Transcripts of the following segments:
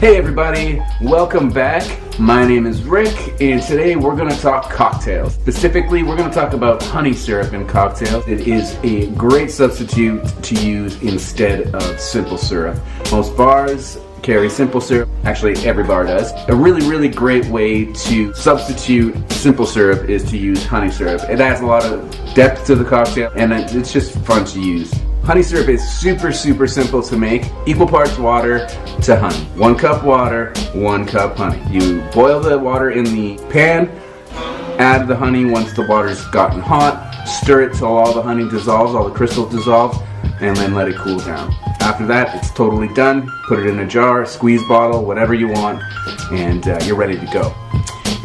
Hey everybody, welcome back. My name is Rick, and today we're going to talk cocktails. Specifically, we're going to talk about honey syrup in cocktails. It is a great substitute to use instead of simple syrup. Most bars carry simple syrup. Actually, every bar does. A really great way to substitute simple syrup is to use honey syrup. It adds a lot of depth to the cocktail, and it's just fun to use. Honey syrup is super simple to make. Equal parts water to honey. 1 cup water, 1 cup honey. You boil the water in the pan, add the honey once the water's gotten hot, stir it till all the honey dissolves, all the crystals dissolve, and then let it cool down. After that, it's totally done. Put it in a jar, squeeze bottle, whatever you want, and you're ready to go.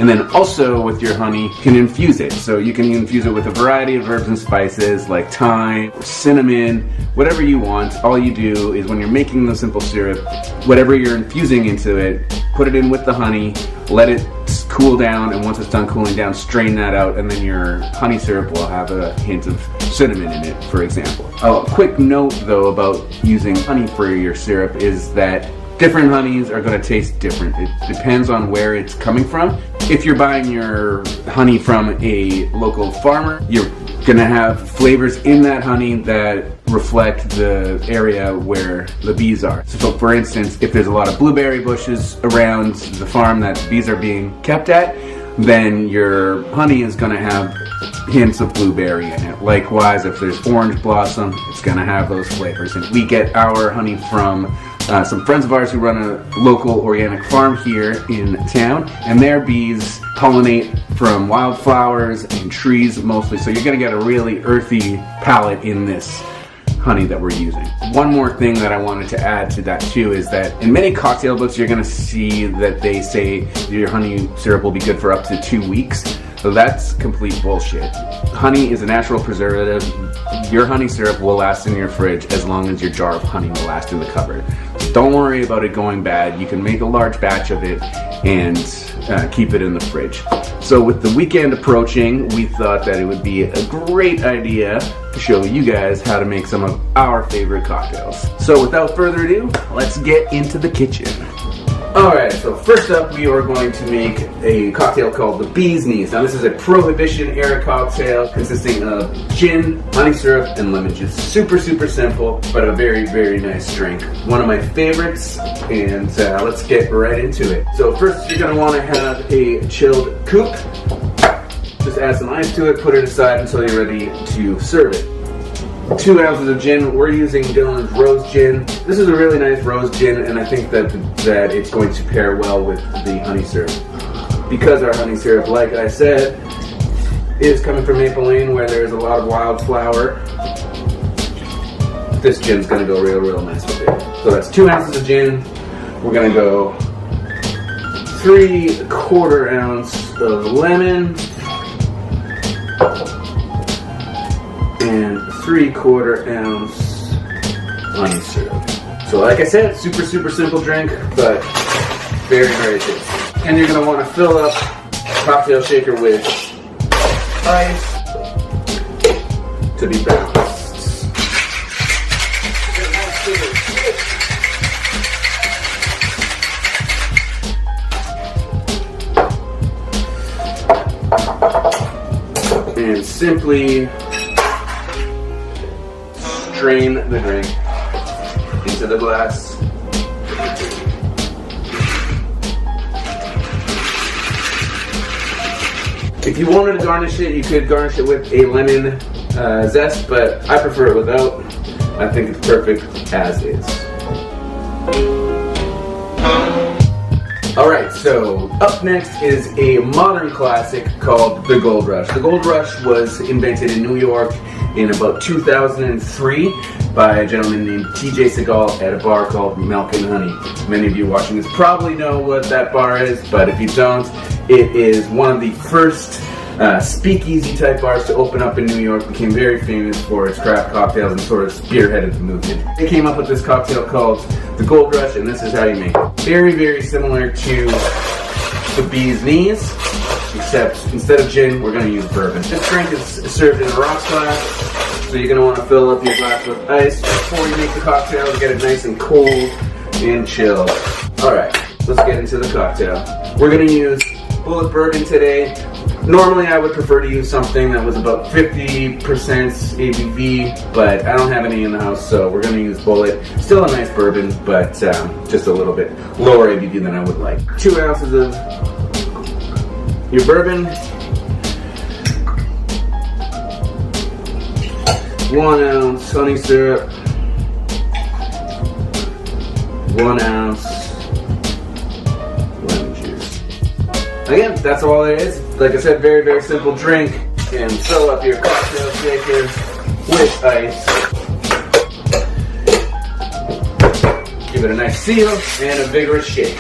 And then also with your honey, you can infuse it. So you can infuse it with a variety of herbs and spices like thyme, or cinnamon, whatever you want. All you do is when you're making the simple syrup, whatever you're infusing into it, put it in with the honey, let it cool down, and once it's done cooling down, strain that out, and then your honey syrup will have a hint of cinnamon in it, for example. A quick note though about using honey for your syrup is that different honeys are going to taste different. It depends on where it's coming from. If you're buying your honey from a local farmer, you're going to have flavors in that honey that reflect the area where the bees are. So for instance, if there's a lot of blueberry bushes around the farm that bees are being kept at, then your honey is going to have hints of blueberry in it. Likewise, if there's orange blossom, it's going to have those flavors. And we get our honey from some friends of ours who run a local organic farm here in town, and their bees pollinate from wildflowers and trees mostly, so you're going to get a really earthy palate in this honey that we're using. One more thing that I wanted to add to that too is that in many cocktail books you're going to see that they say your honey syrup will be good for up to 2 weeks. So that's complete bullshit. Honey is a natural preservative. Your honey syrup will last in your fridge as long as your jar of honey will last in the cupboard. So don't worry about it going bad. You can make a large batch of it and keep it in the fridge. So with the weekend approaching, we thought that it would be a great idea to show you guys how to make some of our favorite cocktails. So without further ado, let's get into the kitchen. Alright, so first up we are going to make a cocktail called the Bee's Knees. Now this is a Prohibition era cocktail consisting of gin, honey syrup, and lemon juice. Super simple, but a very nice drink. One of my favorites, and let's get right into it. So first you're going to want to have a chilled coupe. Just add some ice to it, put it aside until you're ready to serve it. 2 ounces of gin. We're using Dillon's Rose Gin. This is a really nice rose gin, and I think that it's going to pair well with the honey syrup. Because our honey syrup, like I said, is coming from Maple Lane where there's a lot of wildflower, this gin's going to go real nice with it. So that's 2 ounces of gin. We're going to go 3/4 ounce of lemon and 3/4 ounce honey syrup. So like I said, super simple drink, but very tasty. And you're going to want to fill up a cocktail shaker with ice to be balanced. And simply strain the drink into the glass. If you wanted to garnish it, you could garnish it with a lemon zest, but I prefer it without. I think it's perfect as is. Alright, so up next is a modern classic called the Gold Rush. The Gold Rush was invented in New York in about 2003 by a gentleman named T.J. Segal at a bar called Milk and Honey. Many of you watching this probably know what that bar is, but if you don't, it is one of the first speakeasy type bars to open up in New York. Became very famous for its craft cocktails and sort of spearheaded the movement. They came up with this cocktail called the Gold Rush, and this is how you make it. Very similar to the Bee's Knees, except instead of gin, we're going to use bourbon. This drink is served in a rocks glass, so you're going to want to fill up your glass with ice before you make the cocktail to get it nice and cold and chilled. Alright, let's get into the cocktail. We're gonna use Bulleit Bourbon today. Normally I would prefer to use something that was about 50% ABV, but I don't have any in the house, so we're gonna use Bulleit. Still a nice bourbon, but just a little bit lower ABV than I would like. 2 ounces of your bourbon. 1 ounce honey syrup. 1 ounce lemon juice. Again, that's all it is. Like I said, very, very simple drink. And fill up your cocktail shaker with ice. Give it a nice seal and a vigorous shake.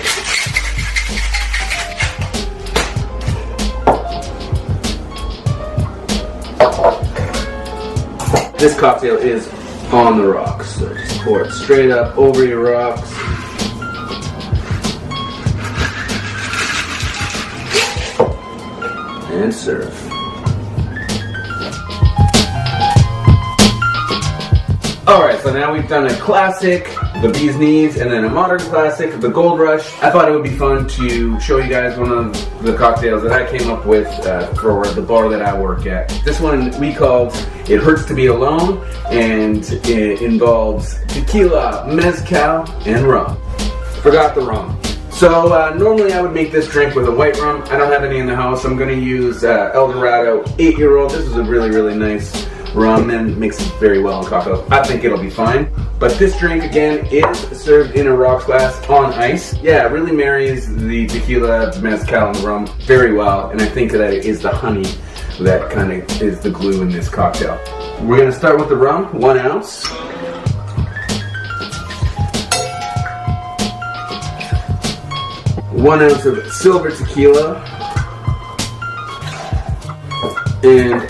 This cocktail is on the rocks, so just pour it straight up over your rocks. And serve. Alright, so now we've done a classic, the Bee's Knees, and then a modern classic, the Gold Rush. I thought it would be fun to show you guys one of the cocktails that I came up with for the bar that I work at. This one we called It Hurts to Be Alone, and it involves tequila, mezcal, and rum. Forgot the rum. So normally I would make this drink with a white rum. I don't have any in the house. I'm going to use El Dorado 8-year-old. This is a really, really nice rum and mixes very well in cocktails. I think it'll be fine. But this drink, again, is served in a rocks glass on ice. Yeah, it really marries the tequila, the mezcal, and the rum very well. And I think that it is the honey that kind of is the glue in this cocktail. We're going to start with the rum, 1 ounce. 1 ounce of silver tequila, and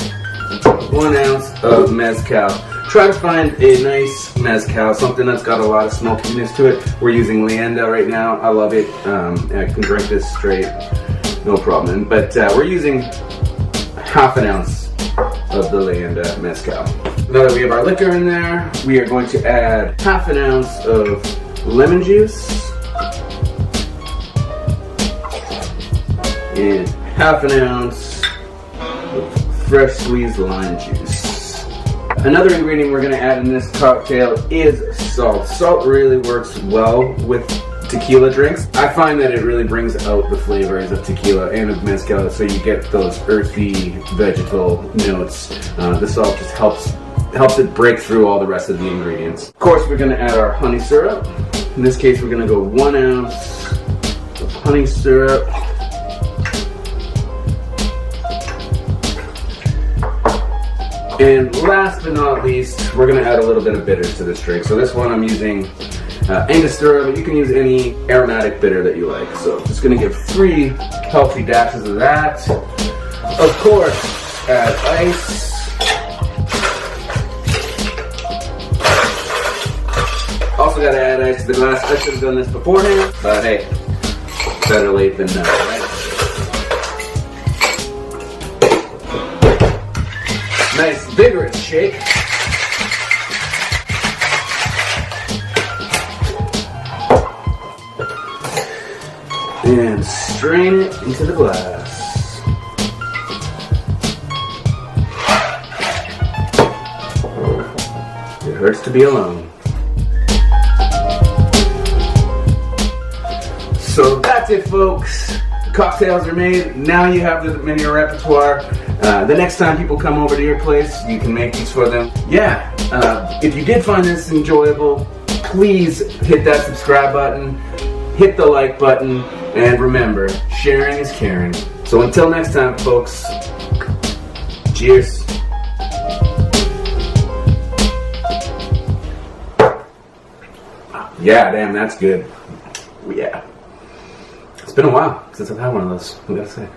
1 ounce of mezcal. Try to find a nice mezcal, something that's got a lot of smokiness to it. We're using Leyenda right now. I love it. I can drink this straight, no problem. But we're using half an ounce of the Leyenda mezcal. Now that we have our liquor in there, we are going to add half an ounce of lemon juice. And half an ounce of fresh squeezed lime juice. Another ingredient we're going to add in this cocktail is salt. Salt really works well with tequila drinks. I find that it really brings out the flavors of tequila and of mezcal, so you get those earthy vegetal notes. The salt just helps it break through all the rest of the ingredients. Of course, we're going to add our honey syrup. In this case, we're going to go 1 ounce of honey syrup. And last but not least, we're going to add a little bit of bitters to this drink. So this one I'm using Angostura, but you can use any aromatic bitter that you like. So just going to give 3 healthy dashes of that. Of course, add ice. Also got to add ice to the glass. I should have done this beforehand, but hey, better late than never, right? Nice vigorous shake. And strain it into the glass. It hurts to be alone. So that's it, folks. Cocktails are made. Now you have them in your repertoire. The next time people come over to your place, you can make these for them. Yeah, if you did find this enjoyable, please hit that subscribe button, hit the like button, and remember, sharing is caring. So until next time, folks, cheers. Yeah, damn, that's good. Yeah. It's been a while since I've had one of those, I gotta say.